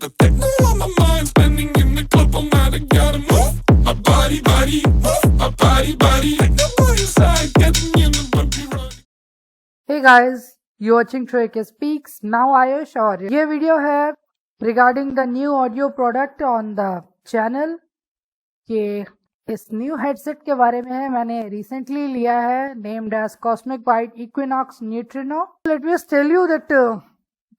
The techno on my mind, spending in the club all night. I gotta move my body, move my body. Techno boy inside, getting in the bumpy ride. Hey guys, you watching Trek Speaks. Now Ayush और ये video है regarding the new audio product on the channel कि इस new headset के बारे में है। मैंने recently लिया है named as Cosmic Byte Equinox Neutrino. Let me just tell you that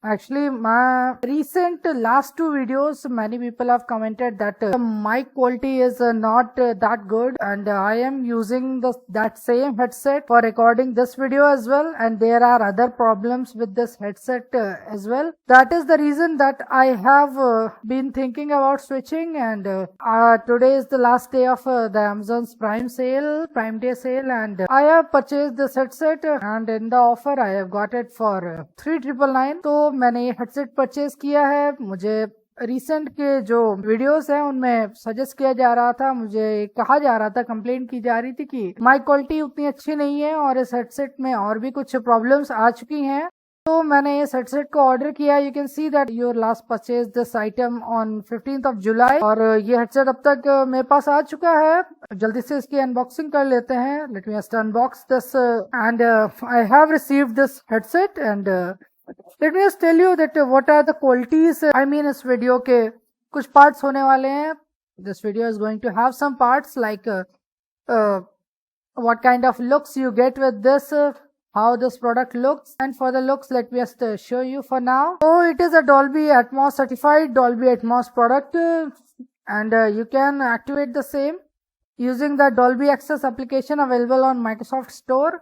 actually my recent last two videos many people have commented that the mic quality is not that good, and I am using that same headset for recording this video as well, and there are other problems with this headset as well. That is the reason that I have been thinking about switching, and today is the last day of the Amazon's Prime Day sale, and I have purchased this headset, and in the offer I have got it for 3,999. तो मैंने ये headset purchase किया है। मुझे recent के जो videos हैं उनमें सजेस्ट किया जा रहा था, मुझे कहा जा रहा था, कंप्लेंट की जा रही थी कि माइक क्वालिटी उतनी अच्छी नहीं है और इस हेडसेट में और भी कुछ प्रॉब्लम्स आ चुकी हैं। तो मैंने इस हेडसेट को ऑर्डर किया। You can see that your last purchase this item on 15th of July, और ये हेडसेट अब तक मेरे पास आ चुका है। जल्दी से इसकी अनबॉक्सिंग कर लेते हैं। Late me just unbox this and I have received this headset and let me just tell you that what are the qualities. I mean, इस वीडियो के कुछ पार्ट्स होने वाले हैं। This video is going to have some parts like what kind of looks you get with this, how this product looks, and for the looks let me just show you for now. So it is a Dolby Atmos certified Dolby Atmos product, and you can activate the same using the Dolby Access application available on Microsoft Store.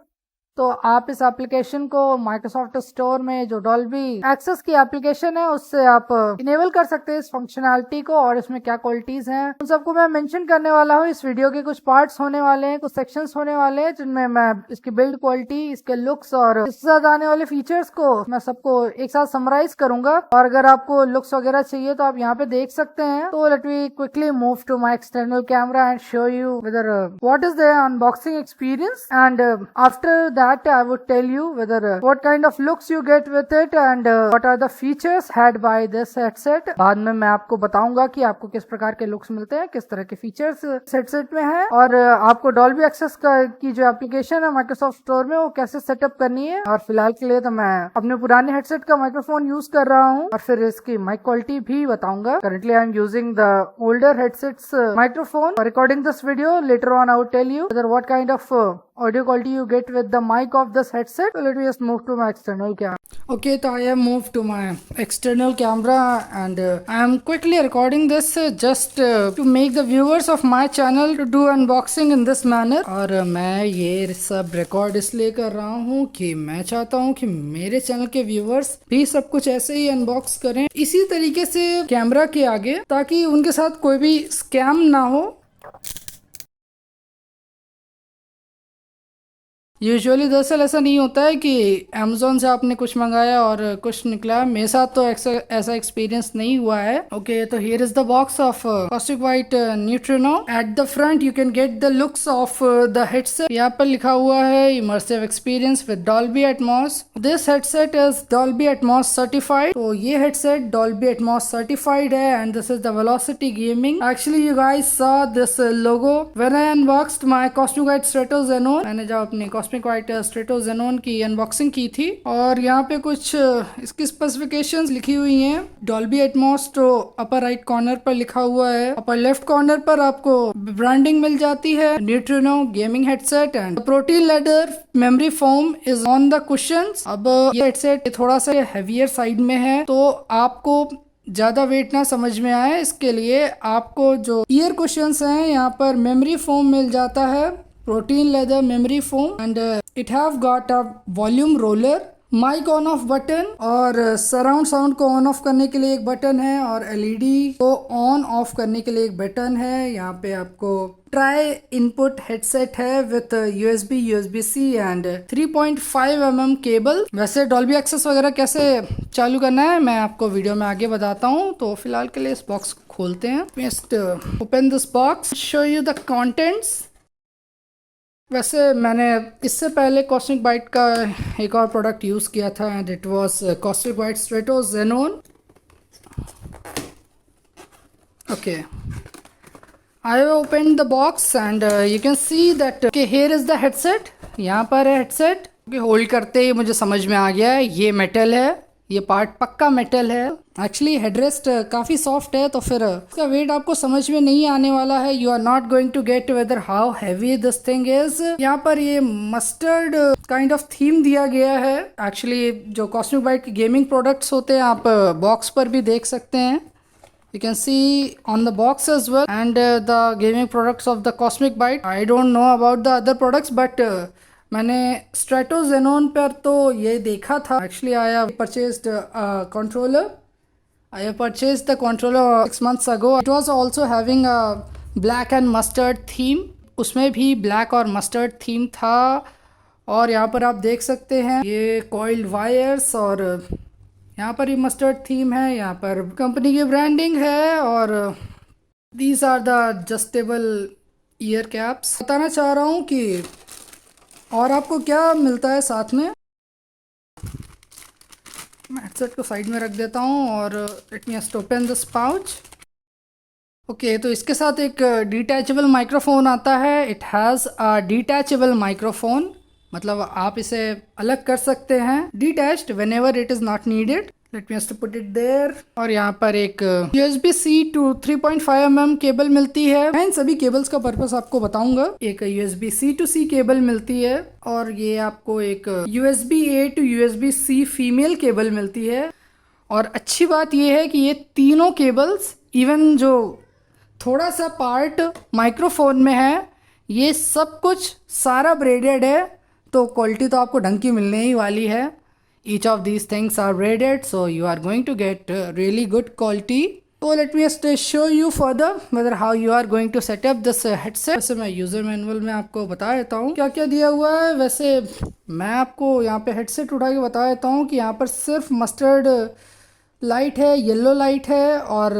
तो आप इस application को Microsoft store में जो Dolby access की application है उससे आप इनेबल कर सकते हैं इस फंक्शनैलिटी को, और इसमें क्या क्वालिटीज हैं उन सबको मैं मेंशन करने वाला हूँ। इस वीडियो के कुछ पार्ट्स होने वाले हैं, कुछ सेक्शंस होने वाले हैं जिनमें मैं इसकी बिल्ड क्वालिटी, इसके लुक्स और इसके साथ आने वाले फीचर्स को मैं सबको एक साथ समराइज करूंगा। और अगर आपको लुक्स वगैरह चाहिए तो आप यहाँ पे देख सकते हैं। तो let me quickly move to my external camera and show you whether what is the unboxing experience, and after that I would tell you whether what kind of looks you get with it and what are the features had by this headset. बाद में मैं आपको बताऊंगा कि आपको किस प्रकार के लुक्स मिलते हैं, किस तरह के फीचर्स हेडसेट में है, और आपको डॉल्बी एक्सेस की जो एप्लीकेशन है माइक्रोसॉफ्ट स्टोर में वो कैसे सेटअप करनी है। और फिलहाल के लिए तो मैं अपने पुराने हेडसेट का माइक्रोफोन यूज कर रहा हूँ और फिर इसकी माइक क्वालिटी भी बताऊंगा। Currently I am using the older headsets microphone for recording this video. Later on I would tell you whether what kind of audio quality you get with the mic of this headset. So let me just move to my external camera. Okay, so I have moved to my external camera and I am quickly recording this just to make the viewers of my channel to do unboxing in this manner. और मैं ये सब record इसलिए कर रहा हूँ कि मैं चाहता हूँ कि मेरे चैनल के व्यूअर्स भी सब कुछ ऐसे ही अनबॉक्स करें इसी तरीके से कैमरा के आगे, ताकि उनके साथ कोई भी स्कैम ना हो। यूजुअली दरअसल ऐसा नहीं होता है कि अमेजोन से आपने कुछ मंगाया और कुछ निकला। मेरे साथ तो ऐसा एक्सपीरियंस नहीं हुआ है। ओके, तो here is the box of Cosmic Byte Neutrino. At the front you can get the looks of the headset. यहाँ पर लिखा हुआ है immersive experience with Dolby Atmos. This headset is Dolby Atmos certified. तो ये headset Dolby Atmos certified है and this is the Velocity gaming. Actually you guys saw this logo when I unboxed my Cosmic Byte Strato Xenon. मैंने जब अपनी cosmic Byte Strato ज़ेनोन की unboxing की थी, और यहाँ पे कुछ इसकी स्पेसिफिकेशंस लिखी हुई हैं। डॉल्बी एटमॉस तो अपर राइट कॉर्नर पर लिखा हुआ है, अपर लेफ्ट कॉर्नर पर आपको ब्रांडिंग मिल जाती है neutrino gaming headset and protein leather memory foam is on the cushions. अब ये हेडसेट थोड़ा सा हेवियर साइड में है, तो आपको ज्यादा वेट ना समझ में आए इसके लिए आपको जो ईयर कुशंस हैं यहाँ पर मेमोरी फोम मिल जाता है, protein leather memory foam, and it have got a volume roller, mic on off button, और सराउंड साउंड को ऑन ऑफ करने के लिए एक बटन है, और एलईडी को ऑन ऑफ करने के लिए एक बटन है। यहाँ पे आपको ट्राई इनपुट हेडसेट है with USB-C and 3.5 mm cable. वैसे डॉल्बी एक्सेस वगैरह कैसे चालू करना है मैं आपको वीडियो में आगे बताता हूँ। तो फिलहाल के लिए इस बॉक्स को खोलते हैं। Just open this box, show you the contents. वैसे मैंने इससे पहले कॉस्मिक बाइट का एक और प्रोडक्ट यूज़ किया था and it was Cosmic Byte Strato Xenon. Okay, I have opened the box and you can see that okay, here is the headset. यहाँ पर है हेडसेट कि होल्ड करते ही मुझे समझ में आ गया है ये मेटल है, ये पार्ट पक्का मेटल है। एक्चुअली हेडरेस्ट काफ़ी सॉफ्ट है तो फिर इसका वेट आपको समझ में नहीं आने वाला है। You are not going to get whether how heavy this thing is. यहाँ पर ये मस्टर्ड काइंड ऑफ थीम दिया गया है। एक्चुअली जो कॉस्मिक बाइट के गेमिंग प्रोडक्ट्स होते हैं आप बॉक्स पर भी देख सकते हैं। You can see on the box as well and the gaming products of the Cosmic Byte. I don't know about the other products but मैंने Strato Xenon पर तो ये देखा था। Actually I have purchased a controller. I have purchased the controller 6 months ago. It was also having a black and mustard theme. उसमें भी black और mustard theme था और यहाँ पर आप देख सकते हैं ये coiled wires और यहाँ पर ही मस्टर्ड थीम है। यहाँ पर कंपनी की ब्रांडिंग है और these are the adjustable ear caps. बताना चाह रहा हूँ कि और आपको क्या मिलता है साथ में। मैं हेडसेट को साइड में रख देता हूँ और let me just open this pouch. Okay, तो इसके साथ एक डिटैचेबल माइक्रोफोन आता है। It has a detachable microphone, मतलब आप इसे अलग कर सकते हैं detached whenever it is not needed. Let me just put it there. और यहाँ पर एक USB-C to 3.5 mm केबल मिलती है। मैं इन सभी केबल्स का पर्पस आपको बताऊंगा। एक USB-C to C केबल मिलती है और ये आपको एक USB-A to USB-C female cable मिलती है। और अच्छी बात ये है कि ये तीनों केबल्स इवन जो थोड़ा सा पार्ट माइक्रोफोन में है ये सब कुछ सारा ब्रेडेड है, तो क्वालिटी तो आपको ढंग की मिलने ही वाली है। Each of these things are braided so you are going to get really good quality. तो let me just show you further whether how you are going to set up this headset. वैसे मैं user manual में आपको बता देता हूँ क्या क्या दिया हुआ है। वैसे मैं आपको यहाँ पे हेडसेट उठा के बता देता हूँ कि यहाँ पर सिर्फ मस्टर्ड लाइट है, येलो लाइट है और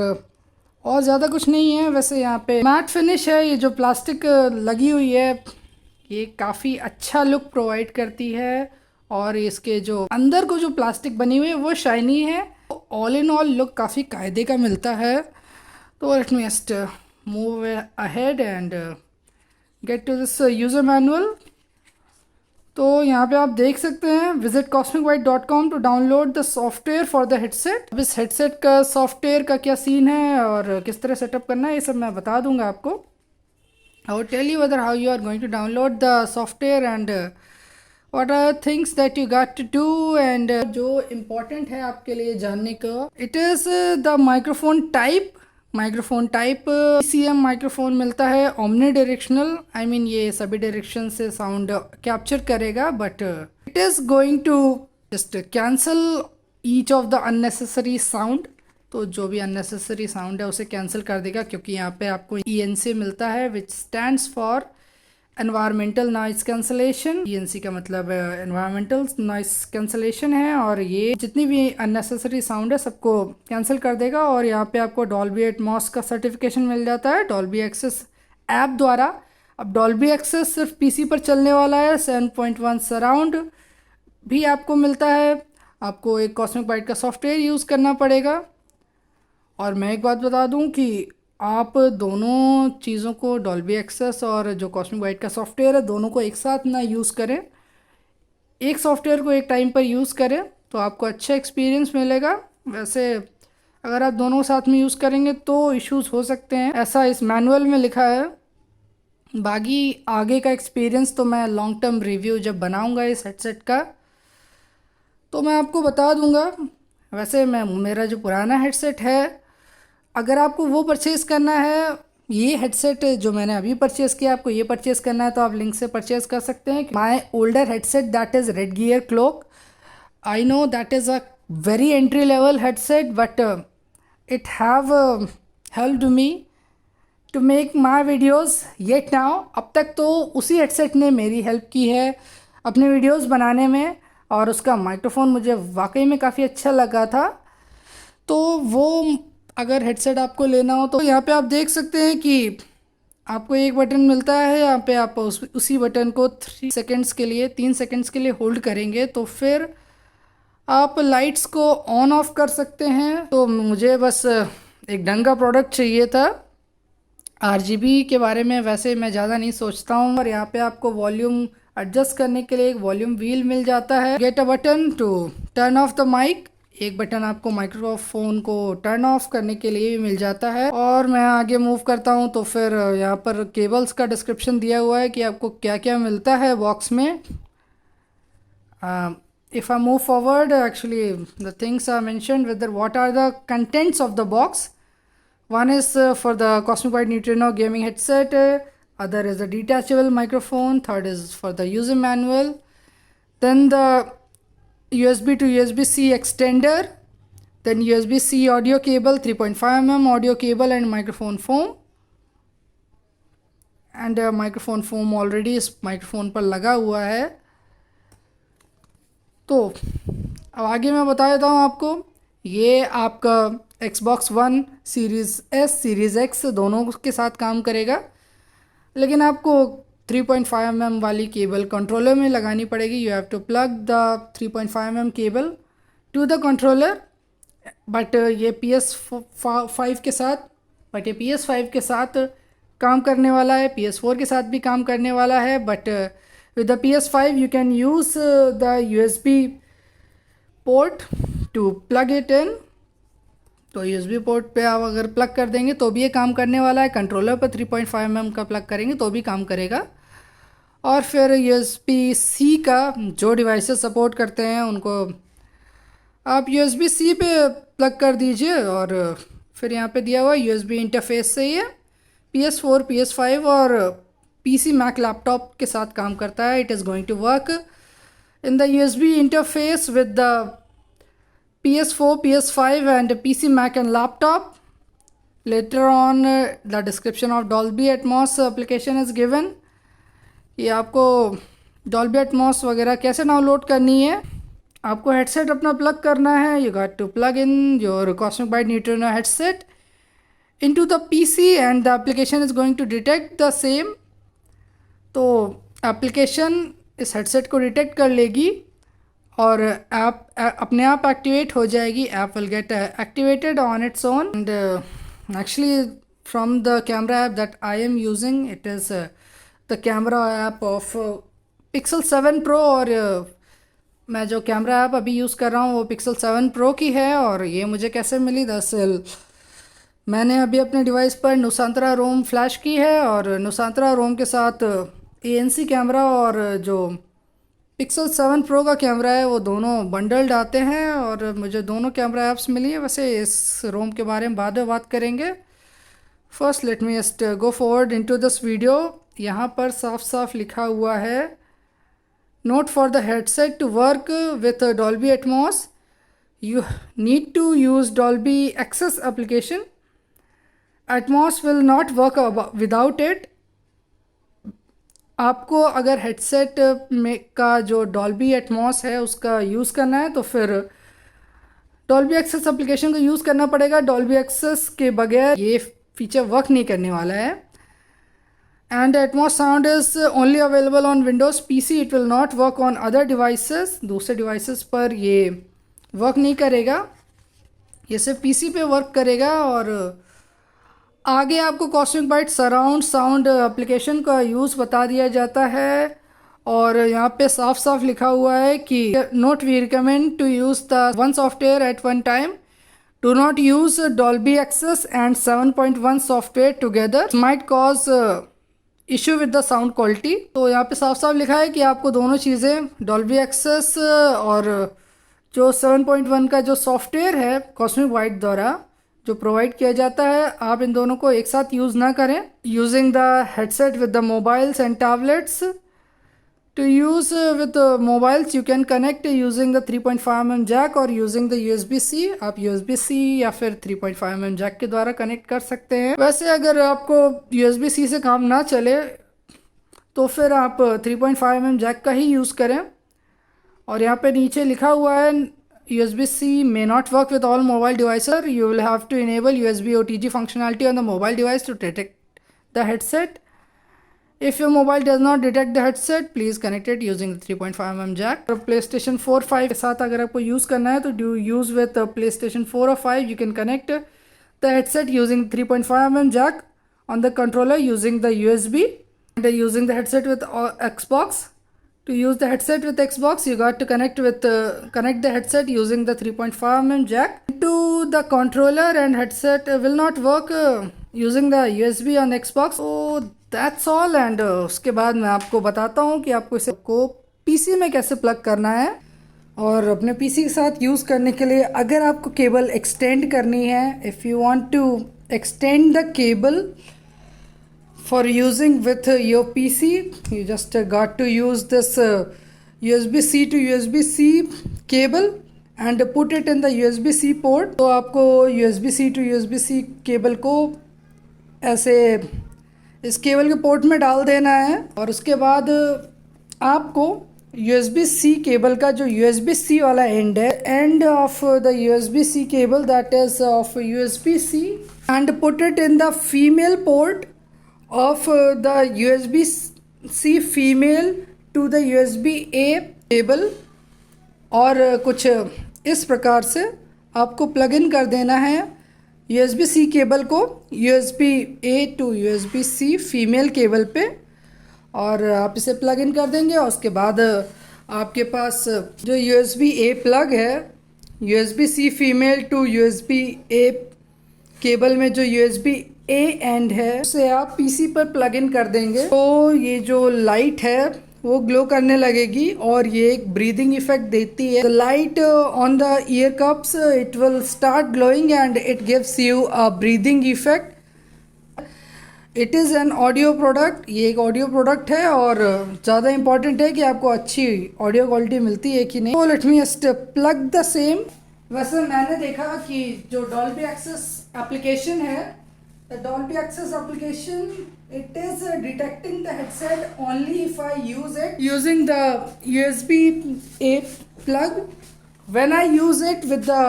ज़्यादा कुछ नहीं है। वैसे यहाँ पे मैट फिनिश है। ये जो प्लास्टिक लगी हुई है ये काफ़ी अच्छा लुक प्रोवाइड करती है और इसके जो अंदर को जो प्लास्टिक बनी हुई है वो शाइनी है। ऑल इन ऑल लुक काफ़ी कायदे का मिलता है। तो let me just move ahead and get to this user manual. तो यहाँ पे आप देख सकते हैं visit cosmicbyte.com to download the software for the headset. अब इस हेडसेट का सॉफ्टवेयर का क्या सीन है और किस तरह सेटअप करना है ये सब मैं बता दूंगा आपको। I will tell you whether how you are going to download the software and what are things that you got to do and जो important है आपके लिए जानने को। It is the microphone type PCM microphone मिलता है omni directional। I mean ये सभी डायरेक्शन से साउंड कैप्चर करेगा but it is going to just cancel each of the unnecessary sound। तो जो भी अननेसेसरी साउंड है उसे कैंसिल कर देगा क्योंकि यहाँ पे आपको ENC मिलता है विच stands for environmental noise cancellation. ENC का मतलब एनवायरमेंटल नॉइस कैंसलेशन है और ये जितनी भी अननेसेसरी साउंड है सबको कैंसिल कर देगा। और यहाँ पे आपको डॉल्बी एटमॉस का सर्टिफिकेशन मिल जाता है डॉल्बी एक्सेस ऐप द्वारा। अब डॉल्बी एक्सेस सिर्फ PC पर चलने वाला है। 7.1 सराउंड भी आपको मिलता है। आपको एक कॉस्मिक बाइट का सॉफ्टवेयर यूज़ करना पड़ेगा। और मैं एक बात बता दूं कि आप दोनों चीज़ों को डॉल्बी एक्सेस और जो कॉस्मिक बाइट का सॉफ्टवेयर है दोनों को एक साथ ना यूज़ करें। एक सॉफ्टवेयर को एक टाइम पर यूज़ करें तो आपको अच्छा एक्सपीरियंस मिलेगा। वैसे अगर आप दोनों साथ में यूज़ करेंगे तो इश्यूज़ हो सकते हैं, ऐसा इस मैनुअल में लिखा है। बाकी आगे का एक्सपीरियंस तो मैं लॉन्ग टर्म रिव्यू जब बनाऊँगा इस हेडसेट का तो मैं आपको बता दूँगा। वैसे मेरा जो पुराना हेडसेट है अगर आपको वो परचेज़ करना है, ये हेडसेट जो मैंने अभी परचेज़ किया आपको ये परचेज़ करना है तो आप लिंक से परचेज़ कर सकते हैं। माई older headset that is red gear clock. I know that is a very entry level headset but it have helped me to make my videos yet now। अब तक तो उसी हेडसेट ने मेरी हेल्प की है अपने वीडियोस बनाने में और उसका माइक्रोफोन मुझे वाकई में काफ़ी अच्छा लगा था। तो वो अगर हेडसेट आपको लेना हो तो यहाँ पे आप देख सकते हैं कि आपको एक बटन मिलता है। यहाँ पे आप उसी बटन को 3 सेकेंड्स के लिए होल्ड करेंगे तो फिर आप लाइट्स को ऑन ऑफ कर सकते हैं। तो मुझे बस एक ढंग का प्रोडक्ट चाहिए था। RGB के बारे में वैसे मैं ज़्यादा नहीं सोचता हूँ। और यहाँ पे आपको वॉल्यूम एडजस्ट करने के लिए एक वॉल्यूम व्हील मिल जाता है। Get a button to turn off the mic, एक बटन आपको माइक्रोफोन को टर्न ऑफ करने के लिए भी मिल जाता है। और मैं आगे मूव करता हूँ तो फिर यहाँ पर केबल्स का डिस्क्रिप्शन दिया हुआ है कि आपको क्या क्या मिलता है बॉक्स में। If I move forward, actually the things are mentioned whether what are the contents of the box. One is for the Cosmic White Neutrino gaming headset, other is the detachable microphone, third is for the user manual, then the USB to USB-C extender, then USB-C audio cable, 3.5 mm audio cable and microphone foam. And microphone foam already इस microphone पर लगा हुआ है। तो अब आगे मैं बता देता हूँ आपको, ये आपका Xbox One series S series X दोनों के साथ काम करेगा, लेकिन आपको 3.5 mm वाली केबल कंट्रोलर में लगानी पड़ेगी। You have to plug the 3.5 mm cable to the controller. But ये PS5 के साथ काम करने वाला है, PS4 के साथ भी काम करने वाला है। But with the PS5 you can use the USB port to plug it in। तो USB पोर्ट पे आप अगर प्लग कर देंगे तो भी ये काम करने वाला है। कंट्रोलर पर 3.5 mm का प्लग करेंगे तो भी काम करेगा। और फिर USB-C का जो डिवाइसेस सपोर्ट करते हैं उनको आप USB-C पे प्लग कर दीजिए। और फिर यहाँ पे दिया हुआ USB इंटरफेस से ये PS4, PS5 और PC Mac लैपटॉप के साथ काम करता है। It is going to work in the USB interface with the PS4, PS5 and PC Mac and laptop. Later on the description of Dolby Atmos application is given। ये आपको Dolby Atmos वगैरह कैसे download करनी है। आपको headset अपना plug करना है। You got to plug in your Cosmic White Neutrino headset into the PC and the application is going to detect the same। तो एप्लीकेशन इस हेडसेट को डिटेक्ट कर लेगी और ऐप अपने आप एक्टिवेट हो जाएगी। App will get activated on its own. And actually from the camera app that I am using, it is the camera app of Pixel 7 Pro। और मैं जो कैमरा ऐप अभी यूज़ कर रहा हूँ वो Pixel 7 Pro की है। और ये मुझे कैसे मिली, दरअसल मैंने अभी अपने डिवाइस पर नुसांतरा रोम फ्लैश की है और नुसांतरा रोम के साथ ANC कैमरा और जो Pixel 7 Pro का कैमरा है वो दोनों बंडल्ड आते हैं और मुझे दोनों कैमरा ऐप्स मिली है। वैसे इस रोम के बारे में बाद में बात करेंगे। First let me just go forward into this video. यहाँ पर साफ साफ लिखा हुआ है, note for the headset to work with Dolby Atmos you need to use Dolby Access application। Atmos will not work without it। आपको अगर headset में का जो Dolby Atmos है उसका यूज़ करना है तो फिर Dolby Access एप्लीकेशन को यूज़ करना पड़ेगा। Dolby Access के बगैर ये फीचर वर्क नहीं करने वाला है। And Atmos sound is only available on Windows PC। It will not work on other devices. दूसरे डिवाइसेस पर ये वर्क नहीं करेगा, ये सिर्फ PC पे वर्क करेगा। और आगे आपको Cosmic Byte surround sound application का यूज़ बता दिया जाता है। और यहाँ पे साफ साफ लिखा हुआ है कि note we recommend to use the one software at one time, do not use Dolby Access and 7.1 software together, might cause issue with the sound quality. तो यहाँ पे साफ साफ लिखा है कि आपको दोनों चीज़ें Dolby Access और जो 7.1 का जो सॉफ्टवेयर है Cosmic Byte द्वारा जो प्रोवाइड किया जाता है, आप इन दोनों को एक साथ यूज़ ना करें। Using the headset with the mobiles and tablets, to use with mobiles you can connect using the 3.5 mm jack और यूजिंग द USB-C। आप USB-C या फिर 3.5 mm जैक के द्वारा कनेक्ट कर सकते हैं। वैसे अगर आपको USB-C से काम ना चले तो फिर आप 3.5 mm जैक का ही यूज़ करें। और यहाँ पे नीचे लिखा हुआ है USB-C may not work with all mobile devices। You will have to enable USB OTG functionality on the mobile device to detect the headset। If your mobile does not detect the headset, please connect it using the 3.5 mm jack। PlayStation 4, 5 के साथ अगर आपको use करना है तो do use with PlayStation 4 or 5 you can connect the headset using 3.5mm jack on the controller using the USB and using the headset with Xbox. To use the headset with Xbox, you got to connect the headset using the 3.5mm jack to the controller, and headset will not work using the USB on Xbox. So that's all. And उसके बाद मैं आपको बताता हूँ कि आपको इसे PC में कैसे प्लग करना है। और अपने PC के साथ यूज़ करने के लिए अगर आपको केबल एक्सटेंड करनी है, if you want to extend the cable for using with your PC, you just got to use this USB-C to USB-C cable and put it in the USB-C port. तो आपको USB-C to USB-C cable को ऐसे इस cable के port में डाल देना है, और उसके बाद आपको USB-C केबल का जो USB-C वाला एंड है, end of the USB-C cable that is of USB-C, and put it in the female port of the USB-C female to the USB-A cable, और कुछ इस प्रकार से आपको प्लग इन कर देना है USB-C केबल को USB-A to USB-C female cable पे, और आप इसे प्लग इन कर देंगे। और उसके बाद आपके पास जो USB-A प्लग है, USB-C female to USB-A cable में जो USB-A एंड है उसे आप PC पर प्लग इन कर देंगे, तो ये जो लाइट है वो ग्लो करने लगेगी और ये एक ब्रीदिंग इफेक्ट देती है। The light on the year cups it will start glowing and it gives you a breathing effect. It is an audio product, ये एक ऑडियो प्रोडक्ट है, और ज़्यादा इंपॉर्टेंट है कि आपको अच्छी ऑडियो क्वालिटी मिलती है कि नहीं। तो let me just plug the same. वैसे मैंने देखा कि जो डॉल्बी एक्सेस एप्लीकेशन है, the Dolby Access application it is detecting the headset only if I use it using the USB-A plug. When I use it with the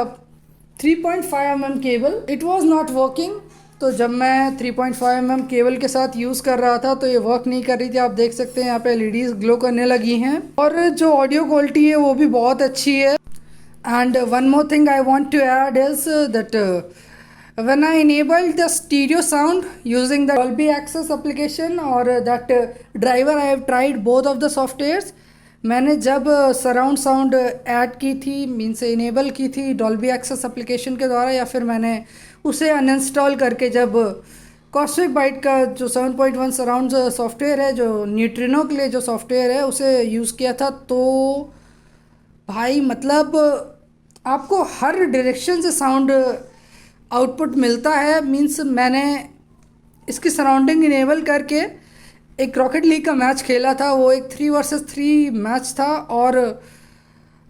3.5mm cable, it was not working. तो जब मैं 3.5mm cable के साथ use कर रहा था तो ये वर्क नहीं कर रही थी। आप देख सकते हैं यहाँ पे LEDs ग्लो करने लगी हैं, और जो ऑडियो क्वालिटी है वो भी बहुत अच्छी है। And one more thing I want to add is that when I enabled the stereo sound using the Dolby Access application or that driver, I have tried both of the softwares. मैंने जब surround sound add की थी, means enable की थी Dolby Access application के द्वारा, या फिर मैंने उसे अनइंस्टॉल करके जब कॉस्मिक बाइट का जो 7.1 सराउंड सॉफ्टवेयर है, जो न्यूट्रिनो के लिए जो सॉफ्टवेयर है, उसे यूज़ किया था, तो भाई मतलब आपको हर डायरेक्शन से साउंड आउटपुट मिलता है। मीन्स मैंने इसकी सराउंडिंग इनेबल करके एक रॉकेट लीग का मैच खेला था, वो एक 3 वर्सेस 3 मैच था, और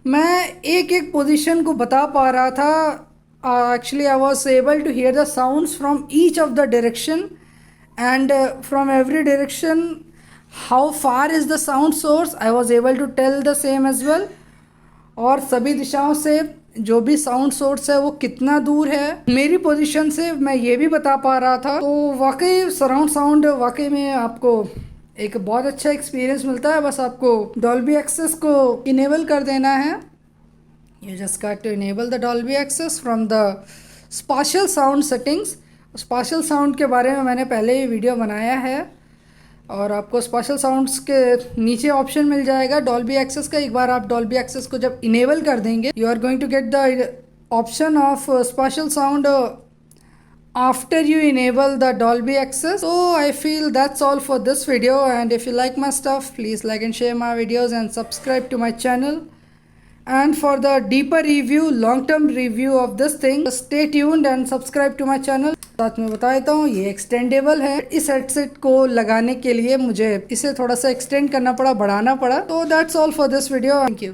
मैं एक एक पोजीशन को बता पा रहा था। Actually I was able to hear the sounds from each of the direction, and from every direction how far is the sound source, I was able to tell the same as well. और सभी दिशाओं से जो भी sound source है वो कितना दूर है मेरी पोजीशन से, मैं ये भी बता पा रहा था। तो वाकई सराउंड साउंड वाकई में आपको एक बहुत अच्छा एक्सपीरियंस मिलता है। बस आपको डॉल्बी एक्सेस को इनेबल कर देना है। You just got to enable the Dolby Access from the special sound settings. Special sound के बारे में मैंने पहले ही वीडियो बनाया है, और आपको स्पेशल साउंड्स के नीचे ऑप्शन मिल जाएगा डॉल्बी एक्सेस का। एक बार आप डॉल्बी एक्सेस को जब इनेबल कर देंगे, you are going to get the option of special sound after you enable the Dolby Access. So I feel that's all for this video, and if you like my stuff, please like and share my videos and subscribe to my channel. And for the deeper review, long-term review of this thing, stay tuned and subscribe to my channel. साथ में बता देता हूँ, ये extendable है। इस headset को लगाने के लिए मुझे इसे थोड़ा सा एक्सटेंड करना पड़ा, बढ़ाना पड़ा। तो that's all for this video. Thank you.